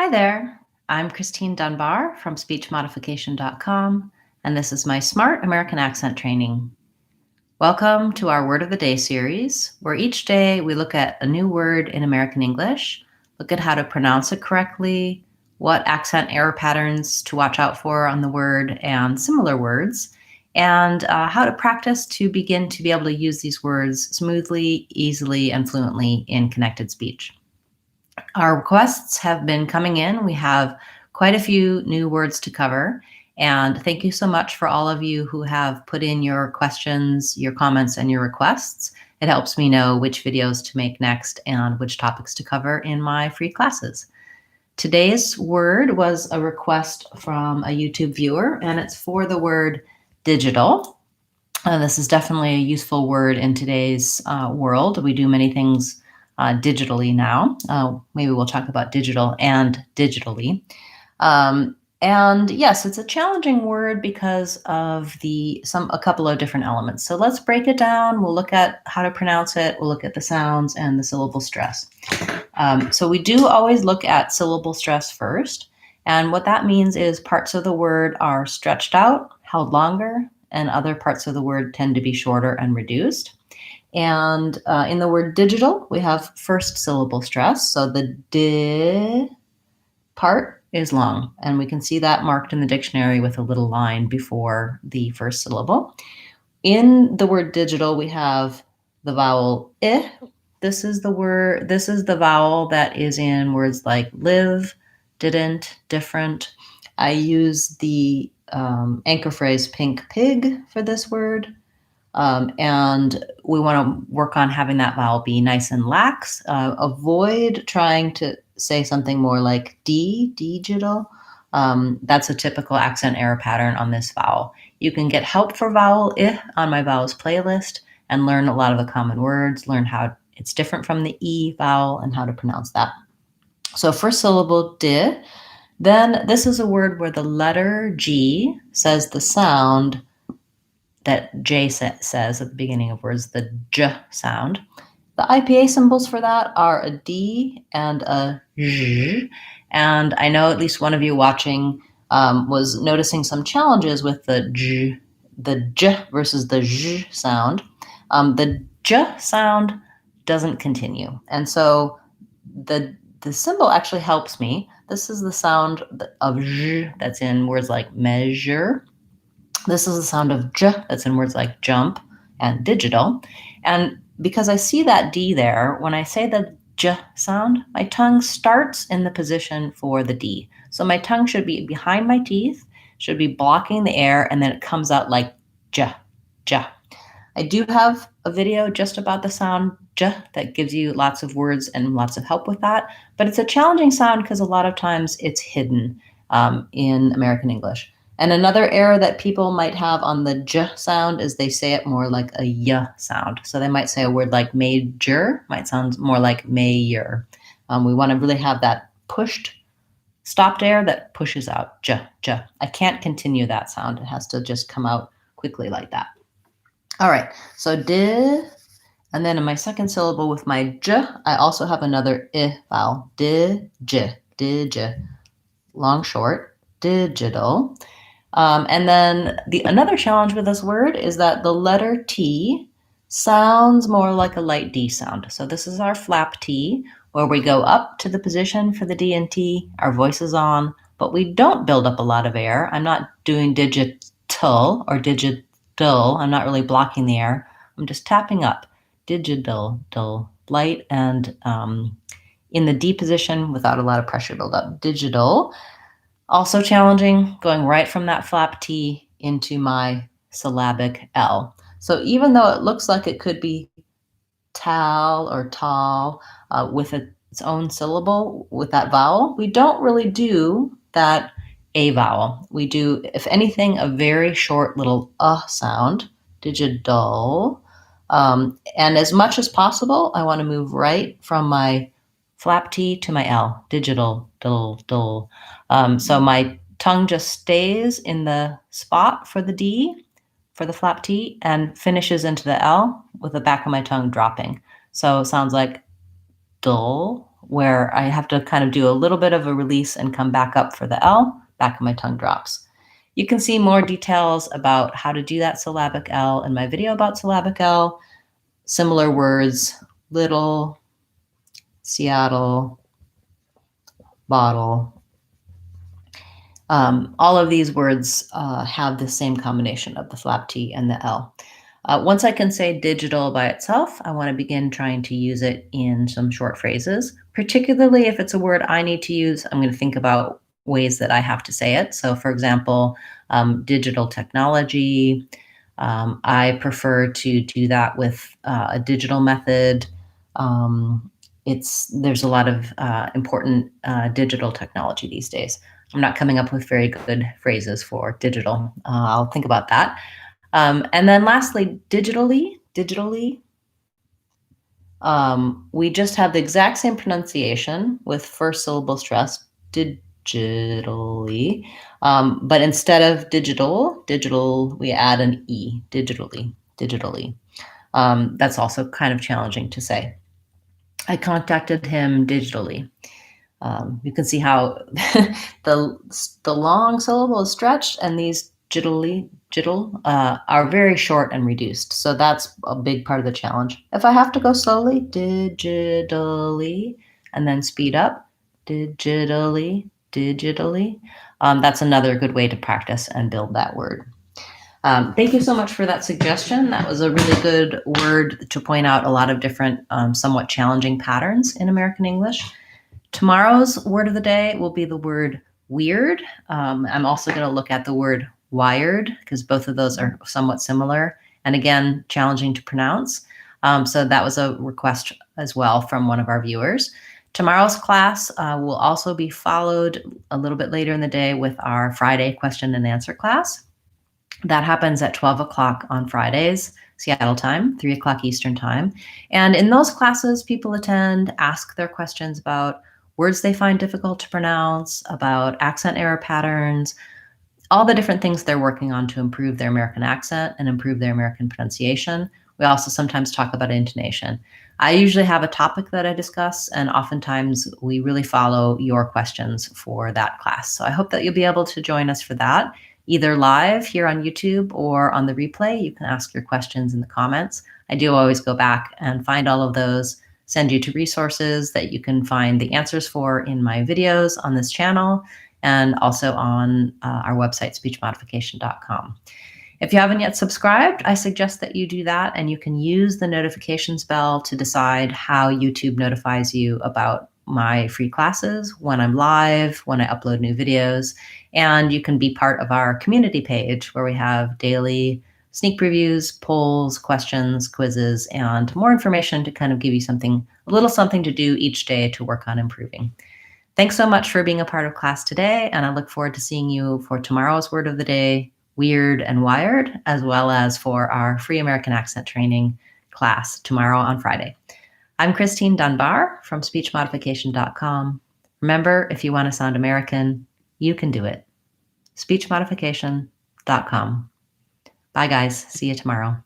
Hi there, I'm Christine Dunbar from speechmodification.com, and this is my Smart American Accent Training. Welcome to our Word of the Day series, where each day we look at a new word in American English, look at how to pronounce it correctly, what accent error patterns to watch out for on the word and similar words, and how to practice to begin to be able to use these words smoothly, easily, and fluently in connected speech. Our requests have been coming in. We have quite a few new words to cover. And thank you so much for all of you who have put in your questions, your comments, and your requests. It helps me know which videos to make next and which topics to cover in my free classes. Today's word was a request from a YouTube viewer, and it's for the word digital. This is definitely a useful word in today's world. We do many things digitally now. Maybe we'll talk about digital and digitally. And yes, it's a challenging word because of a couple of different elements. So let's break it down. We'll look at how to pronounce it. We'll look at the sounds and the syllable stress. So we do always look at syllable stress first. And what that means is parts of the word are stretched out, held longer, and other parts of the word tend to be shorter and reduced. And in the word digital, we have first syllable stress. So the di part is long, and we can see that marked in the dictionary with a little line before the first syllable. In the word digital, we have the vowel I. This is the vowel that is in words like live, didn't, different. I use the anchor phrase pink pig for this word. And we want to work on having that vowel be nice and lax. Avoid trying to say something more like digital. That's a typical accent error pattern on this vowel. You can get help for vowel I on my vowels playlist and learn a lot of the common words, learn how it's different from the E vowel and how to pronounce that. So first syllable di. Then this is a word where the letter G says the sound that J says at the beginning of words, the J sound. The IPA symbols for that are a D and a J. And I know at least one of you watching was noticing some challenges with the J versus the J sound. The J sound doesn't continue. And so the symbol actually helps me. This is the sound of J that's in words like measure. This is the sound of J that's in words like jump and digital. And because I see that D there, when I say the J sound, my tongue starts in the position for the D. So my tongue should be behind my teeth, should be blocking the air, and then it comes out like J, J. I do have a video just about the sound J that gives you lots of words and lots of help with that. But it's a challenging sound because a lot of times it's hidden in American English. And another error that people might have on the J sound is they say it more like a Y sound. So they might say a word like major, might sound more like mayor. We want to really have that pushed, stopped air that pushes out, J, J. I can't continue that sound. It has to just come out quickly like that. All right, so di, and then in my second syllable with my J, I also have another I vowel, di, j, long, short, digital. And then another challenge with this word is that the letter T sounds more like a light D sound. So this is our flap T, where we go up to the position for the D and T, our voice is on, but we don't build up a lot of air. I'm not doing digital or digital. I'm not really blocking the air. I'm just tapping up. Digital, light, and in the D position without a lot of pressure buildup. Digital. Also challenging, going right from that flap T into my syllabic L. So even though it looks like it could be tal or tall with its own syllable with that vowel, we don't really do that A vowel. We do, if anything, a very short little sound, digital. And as much as possible, I want to move right from my flap T to my L, digital, dull. So my tongue just stays in the spot for the D, for the flap T, and finishes into the L with the back of my tongue dropping. So it sounds like dull, where I have to kind of do a little bit of a release and come back up for the L, back of my tongue drops. You can see more details about how to do that syllabic L in my video about syllabic L. Similar words, little, Seattle, bottle. All of these words have the same combination of the flap T and the L. Once I can say digital by itself, I want to begin trying to use it in some short phrases, particularly if it's a word I need to use. I'm going to think about ways that I have to say it. So for example, digital technology. I prefer to do that with a digital method. There's a lot of important digital technology these days. I'm not coming up with very good phrases for digital. I'll think about that. And then lastly, digitally. We just have the exact same pronunciation with first syllable stress, digitally. But instead of digital, we add an E, digitally. That's also kind of challenging to say. I contacted him digitally. You can see how the long syllable is stretched and these jittle are very short and reduced. So that's a big part of the challenge. If I have to go slowly, digitally, and then speed up, digitally, that's another good way to practice and build that word. Thank you so much for that suggestion. That was a really good word to point out a lot of different somewhat challenging patterns in American English. Tomorrow's word of the day will be the word weird. I'm also going to look at the word wired because both of those are somewhat similar and again, challenging to pronounce. So that was a request as well from one of our viewers. Tomorrow's class will also be followed a little bit later in the day with our Friday question and answer class. That happens at 12 o'clock on Fridays, Seattle time, 3 o'clock Eastern time. And in those classes, people attend, ask their questions about words they find difficult to pronounce, about accent error patterns, all the different things they're working on to improve their American accent and improve their American pronunciation. We also sometimes talk about intonation. I usually have a topic that I discuss, and oftentimes we really follow your questions for that class. So I hope that you'll be able to join us for that, either live here on YouTube or on the replay. You can ask your questions in the comments. I do always go back and find all of those, send you to resources that you can find the answers for in my videos on this channel and also on our website, speechmodification.com. If you haven't yet subscribed, I suggest that you do that, and you can use the notifications bell to decide how YouTube notifies you about my free classes, when I'm live, when I upload new videos, and you can be part of our community page where we have daily sneak previews, polls, questions, quizzes, and more information to kind of give you a little something to do each day to work on improving. Thanks so much for being a part of class today, and I look forward to seeing you for tomorrow's word of the day, weird and wired, as well as for our free American accent training class tomorrow on Friday. I'm Christine Dunbar from speechmodification.com. Remember, if you want to sound American, you can do it. speechmodification.com. Bye, guys. See you tomorrow.